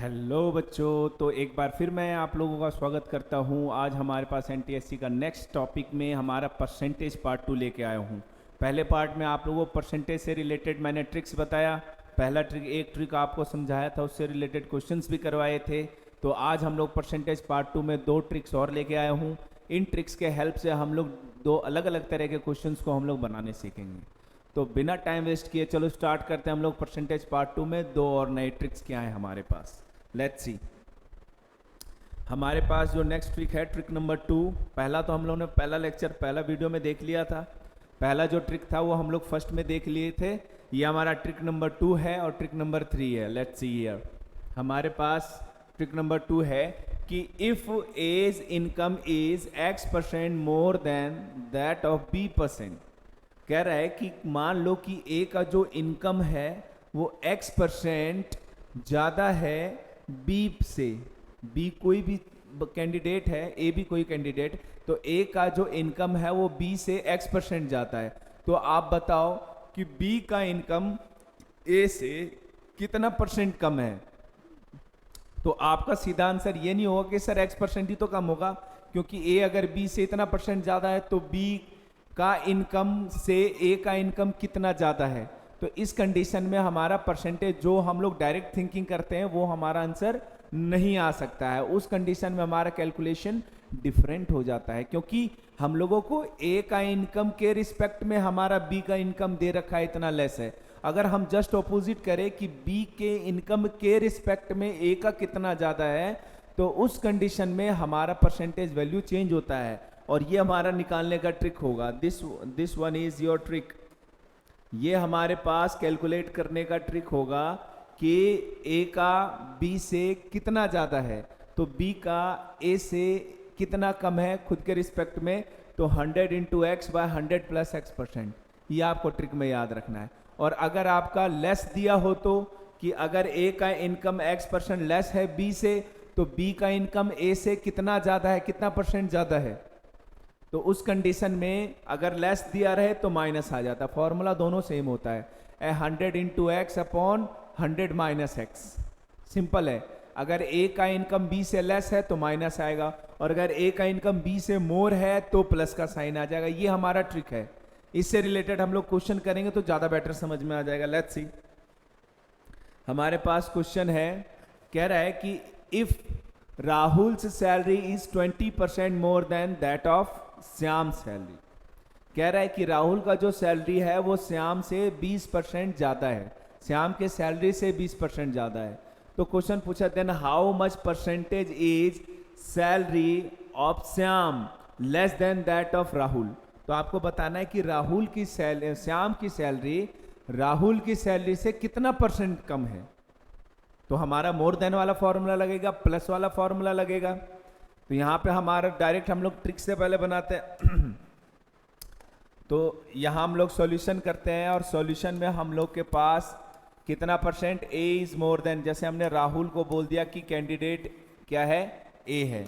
Hello बच्चों, तो एक बार फिर मैं आप लोगों का स्वागत करता हूं। आज हमारे पास एनटीएससी का नेक्स्ट टॉपिक में हमारा परसेंटेज पार्ट 2 लेके आया हूं। पहले पार्ट में आप लोगों को परसेंटेज से रिलेटेड मैंने ट्रिक्स बताया। पहला ट्रिक, एक ट्रिक आपको समझाया था, उससे रिलेटेड क्वेश्चंस भी करवाए थे। तो आज हम लोग परसेंटेज पार्ट 2 में 2 ट्रिक्स और लेके आए हूँ। इन ट्रिक्स के हेल्प से हम लोग 2 अलग अलग तरह के क्वेश्चंस को हम लोग बनाने सीखेंगे। तो बिना टाइम वेस्ट किए चलो स्टार्ट करते हैं हम लोग परसेंटेज पार्ट 2 में। 2 और नए ट्रिक्स क्या हैं हमारे पास, लेट्स सी। हमारे पास जो नेक्स्ट ट्रिक है, ट्रिक नंबर 2। पहला तो हम लोगों ने पहला लेक्चर पहला वीडियो में देख लिया था। पहला जो ट्रिक था वो हम लोग फर्स्ट में देख लिए थे। ये हमारा ट्रिक नंबर 2 है और ट्रिक नंबर 3 है। Let's see here. हमारे पास ट्रिक नंबर 2 है कि if A's income is X% more than that of B%। कह रहा है कि मान लो कि ए का जो इनकम है वो X% ज़्यादा है बी से। बी कोई भी कैंडिडेट है, ए भी कोई कैंडिडेट, तो ए का जो इनकम है वो बी से X% जाता है। तो आप बताओ कि बी का इनकम ए से कितना परसेंट कम है। तो आपका सीधा आंसर ये नहीं होगा कि सर X% ही तो कम होगा, क्योंकि ए अगर बी से इतना परसेंट ज़्यादा है तो बी का इनकम से ए का इनकम कितना ज़्यादा है। तो इस कंडीशन में हमारा परसेंटेज जो हम लोग डायरेक्ट थिंकिंग करते हैं वो हमारा आंसर नहीं आ सकता है। उस कंडीशन में हमारा कैलकुलेशन डिफरेंट हो जाता है, क्योंकि हम लोगों को ए का इनकम के रिस्पेक्ट में हमारा बी का इनकम दे रखा है इतना लेस है। अगर हम जस्ट ऑपोजिट करें कि बी के इनकम के रिस्पेक्ट में ए का कितना ज़्यादा है, तो उस कंडीशन में हमारा परसेंटेज वैल्यू चेंज होता है और ये हमारा निकालने का ट्रिक होगा। This one is your trick. ये हमारे पास कैलकुलेट करने का ट्रिक होगा कि ए का बी से कितना ज़्यादा है, तो बी का ए से कितना कम है खुद के रिस्पेक्ट में। तो 100 into X by 100 plus X%, ये आपको ट्रिक में याद रखना है। और अगर आपका लेस दिया हो तो कि अगर ए का इनकम X% लेस है बी से, तो बी का इनकम ए से कितना ज़्यादा है, कितना परसेंट ज़्यादा है। तो उस कंडीशन में अगर लेस दिया रहे तो माइनस आ जाता। फॉर्मूला दोनों सेम होता है, 100 into x upon 100 minus x. Simple है। अगर ए का इनकम बी से लेस है तो माइनस आएगा, और अगर ए का इनकम बी से मोर है तो प्लस का साइन आ जाएगा। ये हमारा ट्रिक है। इससे रिलेटेड हम लोग क्वेश्चन करेंगे तो ज़्यादा बेटर समझ में आ जाएगा। Let's see. हमारे पास क्वेश्चन है, कह रहा है कि if Rahul's salary is 20% more than that of Shyam salary. कह रहा है कि राहुल का जो सैलरी है वो श्याम से 20% ज़्यादा है, श्याम के सैलरी से 20% ज़्यादा है। तो क्वेश्चन पूछा, then how much percentage is salary of Shyam less than that of Rahul. तो आपको बताना है कि राहुल की सैलरी, श्याम की सैलरी राहुल की सैलरी से कितना परसेंट कम है। तो हमारा मोर देन वाला फॉर्मूला लगेगा, प्लस वाला फॉर्मूला लगेगा। तो यहाँ पे हमारा डायरेक्ट हम लोग ट्रिक से पहले बनाते हैं। तो यहाँ हम लोग सॉल्यूशन करते हैं और सॉल्यूशन में हम लोग के पास कितना percent, A is more than, जैसे हमने राहुल को बोल दिया कि कैंडिडेट क्या है, ए है,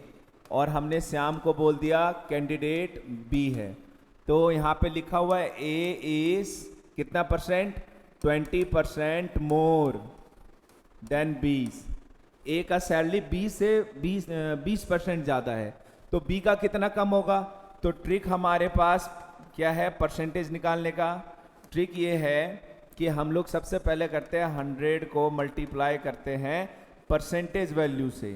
और हमने श्याम को बोल दिया कैंडिडेट बी है। तो यहाँ पे लिखा हुआ है ए इज कितना परसेंट, 20% मोर देन बी। ए का सैलरी बी से 20% ज़्यादा है, तो बी का कितना कम होगा। तो ट्रिक हमारे पास क्या है परसेंटेज निकालने का। ट्रिक ये है कि हम लोग सबसे पहले करते हैं 100 को मल्टीप्लाई करते हैं परसेंटेज वैल्यू से।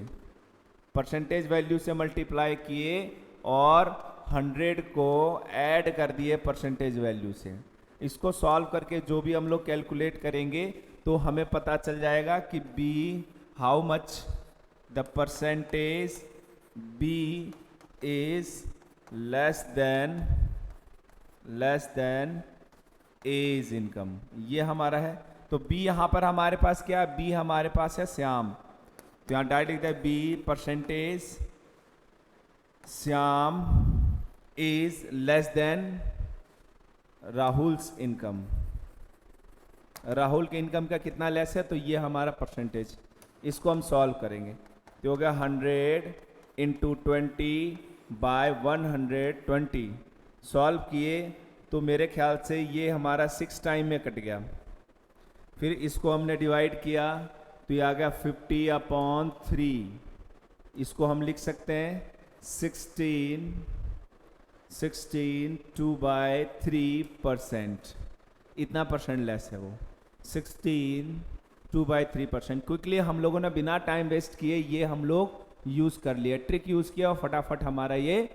परसेंटेज वैल्यू से मल्टीप्लाई किए और 100 को ऐड कर दिए परसेंटेज वैल्यू से। इसको सॉल्व करके जो भी हम लोग कैलकुलेट करेंगे तो हमें पता चल जाएगा कि B how much the percentage B is less than A's income. ये हमारा है। तो बी यहाँ पर हमारे पास क्या है, बी हमारे पास है श्याम। तो यहाँ डायरेक्ट लिखते हैं B percentage Shyam is less than Rahul's income. Rahul के इनकम का कितना लेस है, तो ये हमारा परसेंटेज। इसको हम सॉल्व करेंगे तो हो गया 100 इंटू 20 बाय 120। सॉल्व किए तो मेरे ख्याल से ये हमारा 6 टाइम में कट गया। फिर इसको हमने डिवाइड किया तो ये आ गया 50/3। इसको हम लिख सकते हैं 16 2/3%। इतना परसेंट लेस है वो, 16 2/3%। क्विकली हम लोगों ने बिना टाइम वेस्ट किए ये हम लोग यूज़ कर लिया, ट्रिक यूज़ किया और फटाफट हमारा ये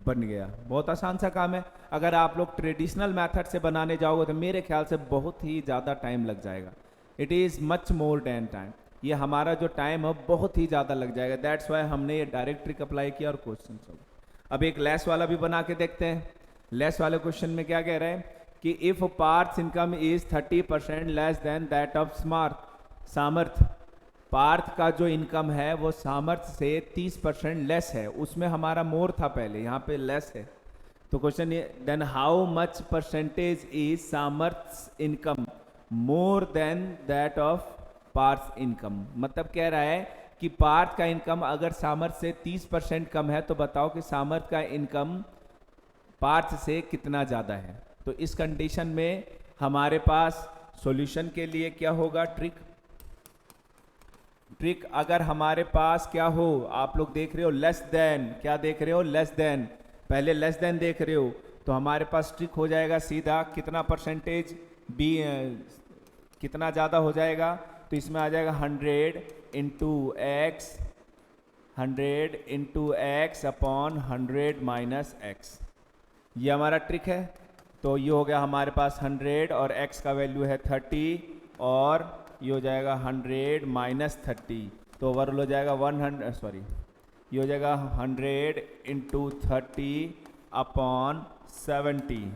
बन गया। बहुत आसान सा काम है। अगर आप लोग ट्रेडिशनल मेथड से बनाने जाओगे तो मेरे ख्याल से बहुत ही ज़्यादा टाइम लग जाएगा। It is much more than time. ये हमारा जो टाइम है बहुत ही ज़्यादा लग जाएगा। दैट्स वाई हमने ये डायरेक्ट ट्रिक अप्लाई किया और क्वेश्चन सॉल्व। अब एक लेस वाला भी बना के देखते हैं। लेस वाले क्वेश्चन में क्या कह रहे हैं कि if Parth's income is 30% less than that of Samarthya. Parth का जो इनकम है वो सामर्थ्य से 30% लेस है। उसमें हमारा मोर था पहले, यहाँ पे लेस है। तो क्वेश्चन ये, then how much percentage is Samarthya income more than that of Parth income. मतलब कह रहा है कि पार्थ का इनकम अगर सामर्थ्य से 30% कम है तो बताओ कि सामर्थ्य का इनकम पार्थ से कितना ज़्यादा है। तो इस कंडीशन में हमारे पास सॉल्यूशन के लिए क्या होगा, ट्रिक अगर हमारे पास क्या हो, आप लोग देख रहे हो लेस देन, क्या देख रहे हो, लेस देन, पहले लेस देन देख रहे हो तो हमारे पास ट्रिक हो जाएगा सीधा कितना परसेंटेज बी कितना ज़्यादा हो जाएगा। तो इसमें आ जाएगा 100 into x upon 100 minus x. ये हमारा ट्रिक है। तो ये हो गया हमारे पास 100 और x का वैल्यू है 30 और ये हो जाएगा 100 माइनस 30। तो ओवरऑल हो जाएगा 100 ये हो जाएगा 100 इंटू 30 अपॉन 70।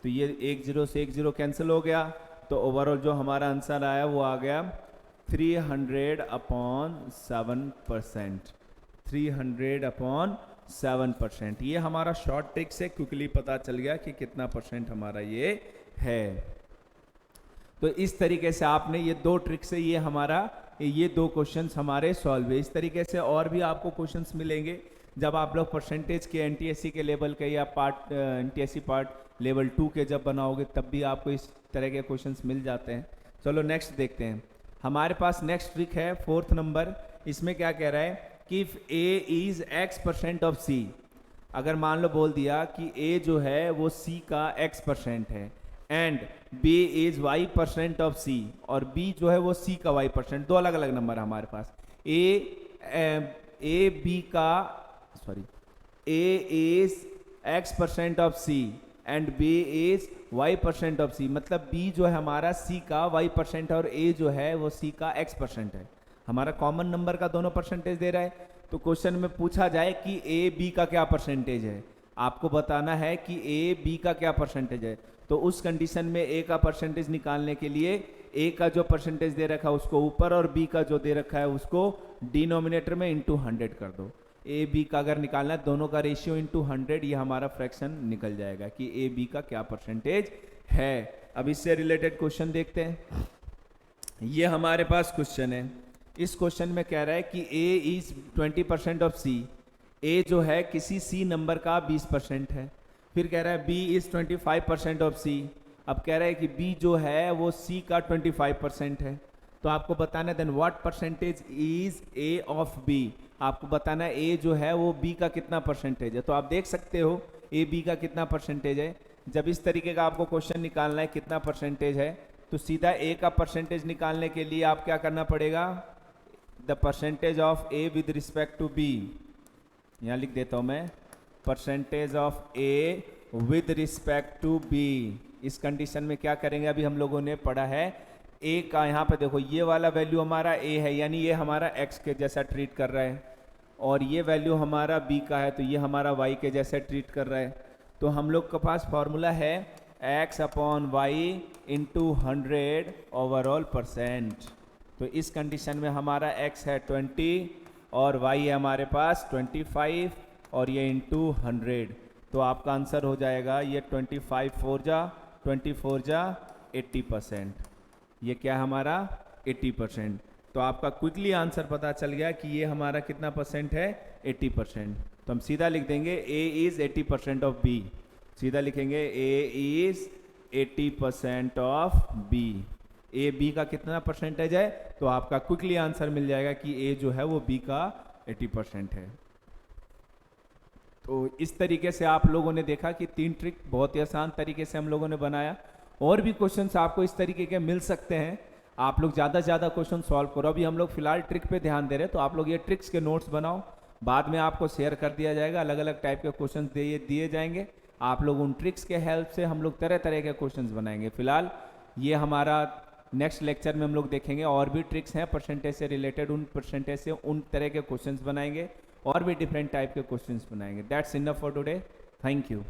तो ये 1 0 से 1 0 कैंसिल हो गया। तो ओवरऑल जो हमारा आंसर आया वो आ गया 300/7%। 300/7%। ये हमारा शॉर्ट ट्रिक से क्विकली पता चल गया कि कितना परसेंट हमारा ये है। तो इस तरीके से आपने ये दो ट्रिक से ये दो क्वेश्चंस हमारे सॉल्व है। इस तरीके से और भी आपको क्वेश्चंस मिलेंगे जब आप लोग परसेंटेज के एनटीएससी के लेवल के या एनटीएससी पार्ट लेवल 2 के जब बनाओगे तब भी आपको इस तरह के क्वेश्चंस मिल जाते हैं। चलो नेक्स्ट देखते हैं। हमारे पास नेक्स्ट ट्रिक है 4th नंबर। इसमें क्या कह रहा है कि if A is x% of C. अगर मान लो बोल दिया कि a जो है वो c का x% है and b is y% of c और b जो है वो c का y%। दो अलग अलग नंबर है हमारे पास। a is x% of c and b is y% of c। मतलब b जो है हमारा c का y% और a जो है वो c का x% है। हमारा कॉमन नंबर का दोनों परसेंटेज दे रहा है। तो क्वेश्चन में पूछा जाए कि ए बी का क्या परसेंटेज है, आपको बताना है कि ए बी का क्या परसेंटेज है। तो उस कंडीशन में ए का परसेंटेज निकालने के लिए ए का जो परसेंटेज दे रखा है उसको ऊपर और बी का जो दे रखा है उसको डिनोमिनेटर में इंटू 100 कर दो। ए बी का अगर निकालना है दोनों का रेशियो इंटू 100, ये हमारा फ्रैक्शन निकल जाएगा कि ए बी का क्या परसेंटेज है। अब इससे रिलेटेड क्वेश्चन देखते हैं। ये हमारे पास क्वेश्चन है। इस क्वेश्चन में कह रहा है कि a is 20% of c। a जो है किसी c नंबर का 20% है। फिर कह रहा है b इज 25% ऑफ c। अब कह रहा है कि b जो है वो c का 25% है। तो आपको बताना है then what percentage is a of b। आपको बताना है a जो है वो b का कितना परसेंटेज है। तो आप देख सकते हो a b का कितना परसेंटेज है। जब इस तरीके का आपको क्वेश्चन निकालना है कितना परसेंटेज है तो सीधा a का परसेंटेज निकालने के लिए आप क्या करना पड़ेगा, the percentage of a with respect to b. यहाँ लिख देता हूँ मैं, percentage of a with respect to b. इस कंडीशन में क्या करेंगे, अभी हम लोगों ने पढ़ा है ए का, यहाँ पे देखो ये वाला वैल्यू हमारा ए है यानी ये हमारा एक्स के जैसा ट्रीट कर रहा है और ये वैल्यू हमारा बी का है तो ये हमारा वाई के जैसा ट्रीट कर रहा है। तो हम लोग के पास फॉर्मूला है x upon y into 100 overall percent. तो इस कंडीशन में हमारा x है 20 और y है हमारे पास 25 और ये इंटू 100। तो आपका आंसर हो जाएगा ये 24 जा 80%। ये क्या है हमारा 80%। तो आपका क्विकली आंसर पता चल गया कि ये हमारा कितना परसेंट है 80%। तो हम सीधा लिख देंगे a इज 80% ऑफ b। सीधा लिखेंगे a is 80% of b। A b का कितना परसेंटेज है, तो आपका क्विकली आंसर मिल जाएगा कि ए जो है वो बी का 80% है। तो इस तरीके से आप लोगों ने देखा कि 3 ट्रिक बहुत ही आसान तरीके से हम लोगों ने बनाया। और भी क्वेश्चंस आपको इस तरीके के मिल सकते हैं, आप लोग ज़्यादा से ज़्यादा क्वेश्चन सॉल्व करो। अभी हम लोग फिलहाल ट्रिक पे ध्यान दे रहे हैं, तो आप लोग ये ट्रिक्स के नोट्स बनाओ, बाद में आपको शेयर कर दिया जाएगा। अलग अलग टाइप के क्वेश्चन दिए जाएंगे, आप लोग उन ट्रिक्स के हेल्प से हम लोग तरह तरह के क्वेश्चंस बनाएंगे। फिलहाल ये हमारा नेक्स्ट लेक्चर में हम लोग देखेंगे और भी ट्रिक्स हैं परसेंटेज से रिलेटेड, उन परसेंटेज से उन तरह के क्वेश्चंस बनाएंगे और भी डिफरेंट टाइप के क्वेश्चंस बनाएंगे। That's enough for today, thank you.